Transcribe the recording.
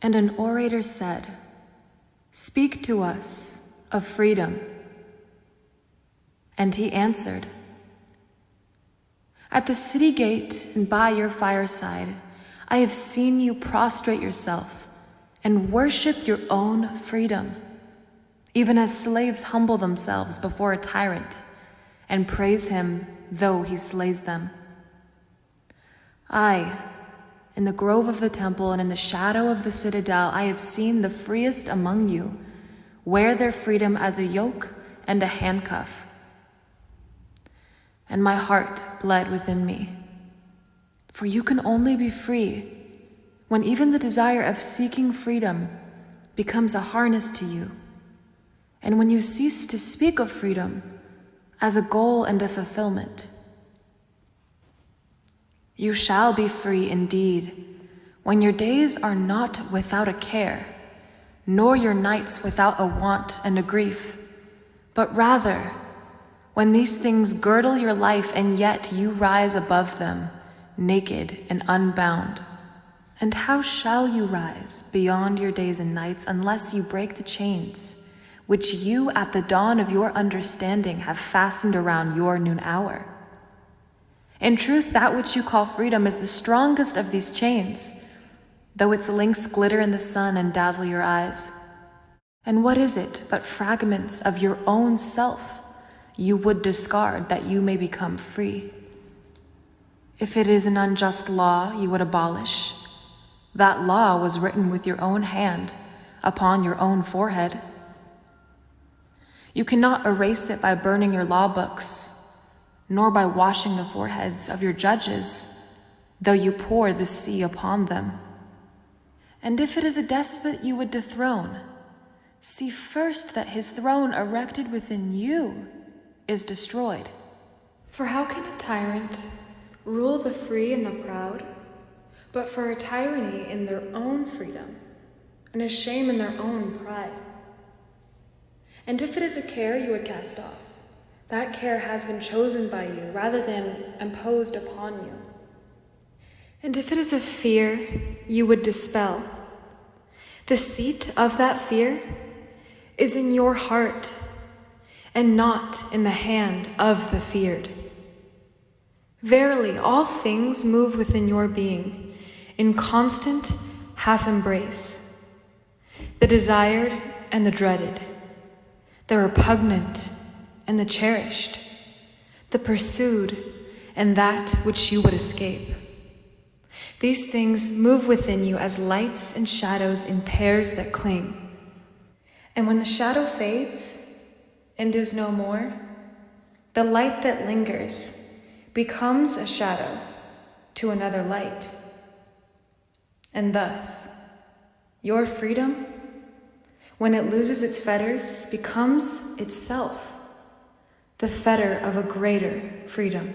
And an orator said, "Speak to us of freedom." And he answered, "At the city gate and by your fireside, I have seen you prostrate yourself and worship your own freedom, even as slaves humble themselves before a tyrant and praise him though he slays them. I, in the grove of the temple and in the shadow of the citadel, I have seen the freest among you wear their freedom as a yoke and a handcuff. And my heart bled within me, for you can only be free when even the desire of seeking freedom becomes a harness to you, and when you cease to speak of freedom as a goal and a fulfillment. You shall be free indeed when your days are not without a care, nor your nights without a want and a grief, but rather when these things girdle your life and yet you rise above them, naked and unbound. And how shall you rise beyond your days and nights unless you break the chains which you at the dawn of your understanding have fastened around your noon hour? In truth, that which you call freedom is the strongest of these chains, though its links glitter in the sun and dazzle your eyes. And what is it but fragments of your own self you would discard that you may become free? If it is an unjust law you would abolish, that law was written with your own hand upon your own forehead. You cannot erase it by burning your law books, nor by washing the foreheads of your judges, though you pour the sea upon them. And if it is a despot you would dethrone, see first that his throne erected within you is destroyed. For how can a tyrant rule the free and the proud, but for a tyranny in their own freedom, and a shame in their own pride? And if it is a care you would cast off, that care has been chosen by you rather than imposed upon you. And if it is a fear you would dispel, the seat of that fear is in your heart and not in the hand of the feared. Verily, all things move within your being in constant half embrace, the desired and the dreaded, the repugnant and the cherished, the pursued and that which you would escape. These things move within you as lights and shadows in pairs that cling. And when the shadow fades and is no more, the light that lingers becomes a shadow to another light. And thus, your freedom, when it loses its fetters, becomes itself the fetter of a greater freedom.